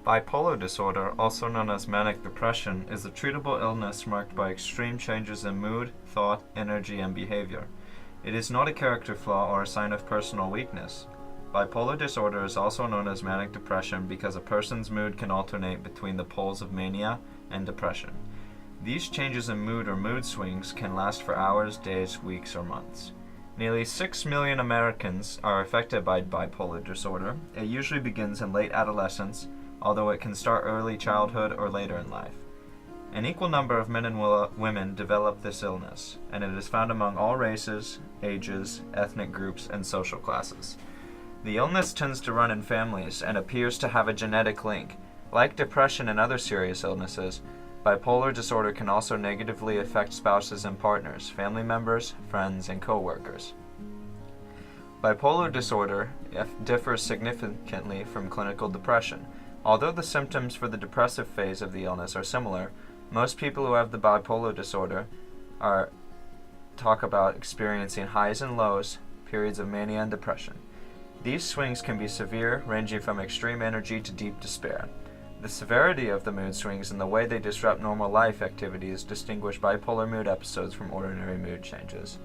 Bipolar disorder, also known as manic depression, is a treatable illness marked by extreme changes in mood, thought, energy, and behavior. It is not a character flaw or a sign of personal weakness. Bipolar disorder is also known as manic depression because a person's mood can alternate between the poles of mania and depression. These changes in mood or mood swings can last for hours, days, weeks, or months. Nearly 6 million Americans are affected by bipolar disorder. It usually begins in late adolescence, although it can start early childhood or later in life. An equal number of men and women develop this illness, and it is found among all races, ages, ethnic groups, and social classes. The illness tends to run in families and appears to have a genetic link. Like depression and other serious illnesses, bipolar disorder can also negatively affect spouses and partners, family members, friends, and co-workers. Bipolar disorder differs significantly from clinical depression. Although the symptoms for the depressive phase of the illness are similar, most people who have the bipolar disorder talk about experiencing highs and lows, periods of mania and depression. These swings can be severe, ranging from extreme energy to deep despair. The severity of the mood swings and the way they disrupt normal life activities distinguish bipolar mood episodes from ordinary mood changes.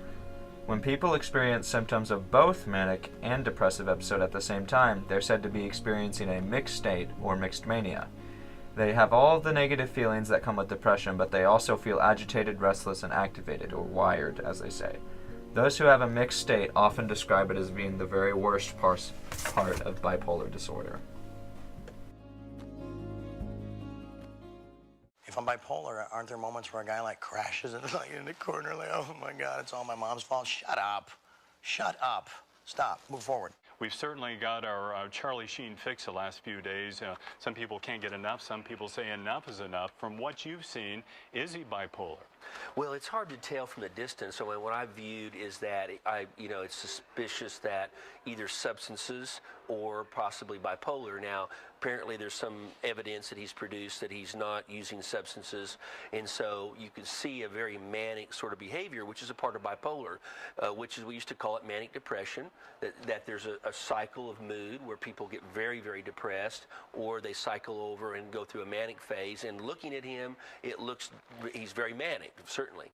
When people experience symptoms of both manic and depressive episode at the same time, they're said to be experiencing a mixed state or mixed mania. They have all the negative feelings that come with depression, but they also feel agitated, restless, and activated, or wired, as they say. Those who have a mixed state often describe it as being the very worst part of bipolar disorder. If I'm bipolar, aren't there moments where a guy like crashes and like in the corner, like, oh my God, it's all my mom's fault? Shut up. Shut up. Stop. Move forward. We've certainly got our Charlie Sheen fix the last few days. Some people can't get enough. Some people say enough is enough. From what you've seen, is he bipolar? Well, it's hard to tell from the distance. So what I've viewed is that it's suspicious that either substances or possibly bipolar. Now, apparently there's some evidence that he's produced that he's not using substances, and so you can see a very manic sort of behavior, which is a part of bipolar, which is, we used to call it manic depression, that there's a cycle of mood where people get very, very depressed, or they cycle over and go through a manic phase, and looking at him, he's very manic, certainly.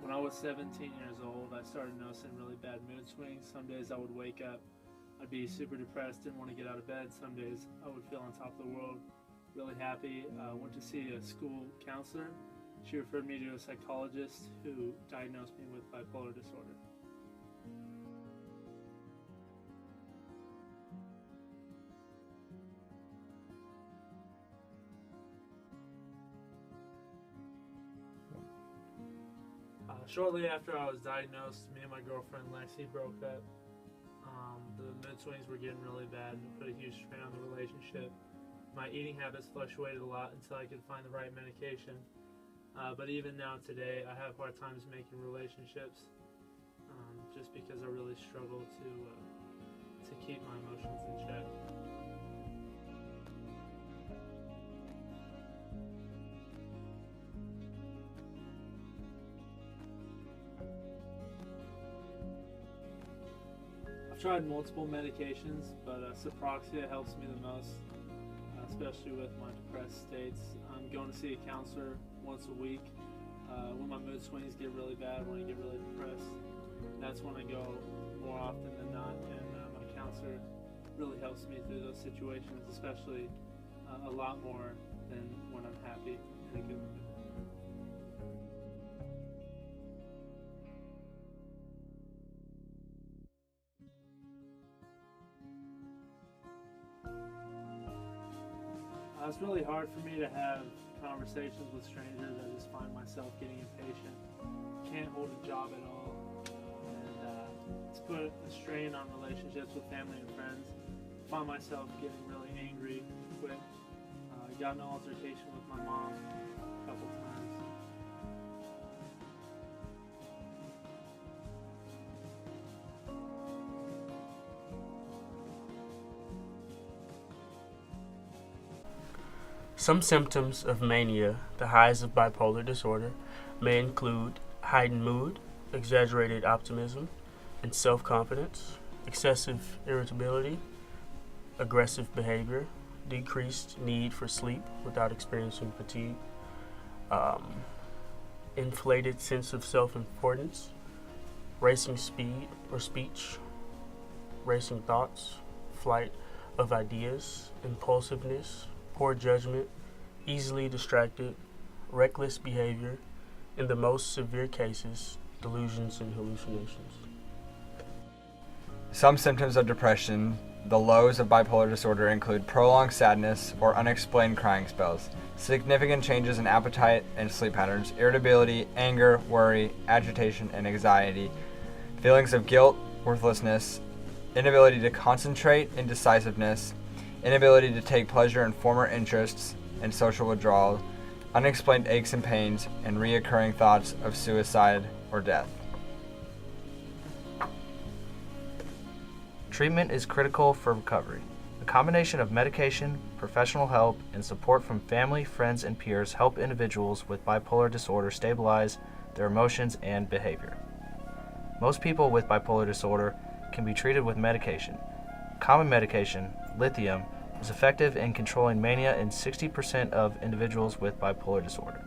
When I was 17 years old, I started noticing really bad mood swings. Some days I would wake up, I'd be super depressed, didn't want to get out of bed. Some days I would feel on top of the world, really happy. Went to see a school counselor. She referred me to a psychologist who diagnosed me with bipolar disorder. Shortly after I was diagnosed, me and my girlfriend Lexi broke up. The mood swings were getting really bad and it put a huge strain on the relationship. My eating habits fluctuated a lot until I could find the right medication. But even now today, I have hard times making relationships just because I really struggle to keep my emotions in check. I've tried multiple medications, but Ciproxia helps me the most, especially with my depressed states. I'm going to see a counselor once a week. When my mood swings get really bad, when I get really depressed, that's when I go more often than not, and my counselor really helps me through those situations, especially a lot more than when I'm happy in a good mood. It's really hard for me to have conversations with strangers. I just find myself getting impatient. Can't hold a job at all. And it's put a strain on relationships with family and friends. find myself getting really angry quick. Got in an altercation with my mom a couple times. Some symptoms of mania, the highs of bipolar disorder, may include heightened mood, exaggerated optimism and self-confidence, excessive irritability, aggressive behavior, decreased need for sleep without experiencing fatigue, inflated sense of self-importance, racing speed or speech, racing thoughts, flight of ideas, impulsiveness, poor judgment, easily distracted, reckless behavior, in the most severe cases, delusions and hallucinations. Some symptoms of depression, the lows of bipolar disorder, include prolonged sadness or unexplained crying spells, significant changes in appetite and sleep patterns, irritability, anger, worry, agitation, and anxiety, feelings of guilt, worthlessness, inability to concentrate, indecisiveness, inability to take pleasure in former interests and social withdrawal, unexplained aches and pains, and reoccurring thoughts of suicide or death. Treatment is critical for recovery. A combination of medication, professional help, and support from family, friends, and peers help individuals with bipolar disorder stabilize their emotions and behavior. Most people with bipolar disorder can be treated with medication. Common medication, lithium, is effective in controlling mania in 60% of individuals with bipolar disorder.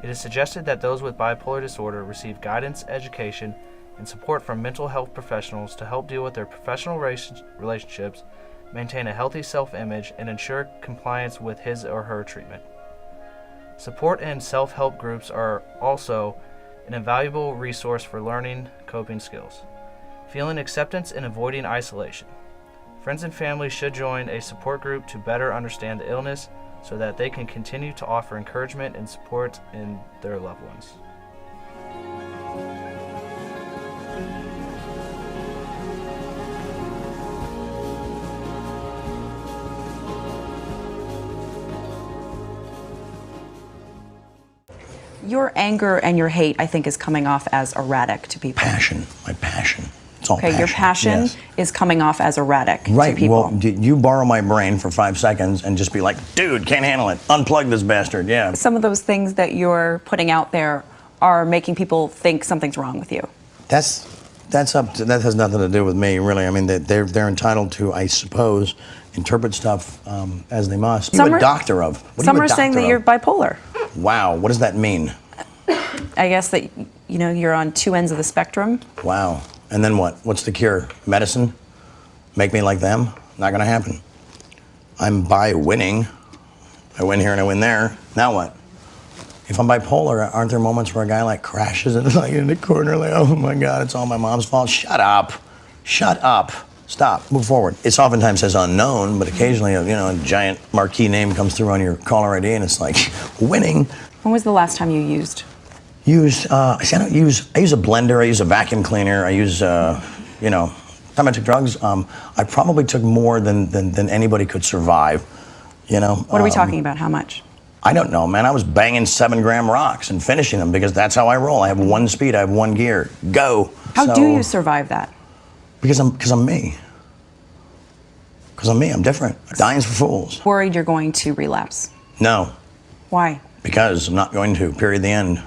It is suggested that those with bipolar disorder receive guidance, education, and support from mental health professionals to help deal with their professional relationships, maintain a healthy self-image, and ensure compliance with his or her treatment. Support and self-help groups are also an invaluable resource for learning coping skills, feeling acceptance, and avoiding isolation. Friends and family should join a support group to better understand the illness so that they can continue to offer encouragement and support in their loved ones. Your anger and your hate, I think, is coming off as erratic to people. Passion, my passion. It's all Okay, your passion yes. is coming off as erratic Right, to people. well, you borrow my brain for 5 seconds and just be like, dude, can't handle it. Unplug this bastard, yeah. Some of those things that you're putting out there are making people think something's wrong with you. That's up to, that has nothing to do with me, really. I mean, they're entitled to, I suppose, interpret stuff as they must. What are you a doctor of? What Some are you a are saying doctor that of? you're bipolar. Wow, what does that mean? I guess that, you know, you're on two ends of the spectrum. Wow. And then what? What's the cure? Medicine? Make me like them? Not gonna happen. I'm winning. I win here and I win there. Now what? If I'm bipolar, aren't there moments where a guy like crashes and like in the corner like, oh my God, it's all my mom's fault? Shut up. Shut up. Stop. Move forward. It's oftentimes says unknown, but occasionally, you know, a giant marquee name comes through on your caller ID and it's like, winning. When was the last time you used? I use a blender, I use a vacuum cleaner, I use, you know, time I took drugs, I probably took more than anybody could survive, you know. What are we talking about? How much? I don't know, man. I was banging 7-gram rocks and finishing them because that's how I roll. I have one speed, I have one gear. Go. How do you survive that? Because I'm me. Because I'm me, I'm different. Dying's for fools. Worried you're going to relapse? No. Why? Because I'm not going to, period, the end.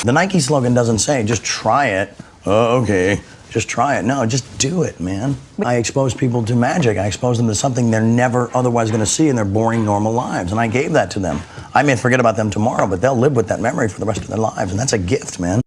The Nike slogan doesn't say, just try it. Oh, okay, just try it. No, just do it, man. I expose people to magic. I expose them to something they're never otherwise gonna see in their boring, normal lives. And I gave that to them. I may forget about them tomorrow, but they'll live with that memory for the rest of their lives. And that's a gift, man.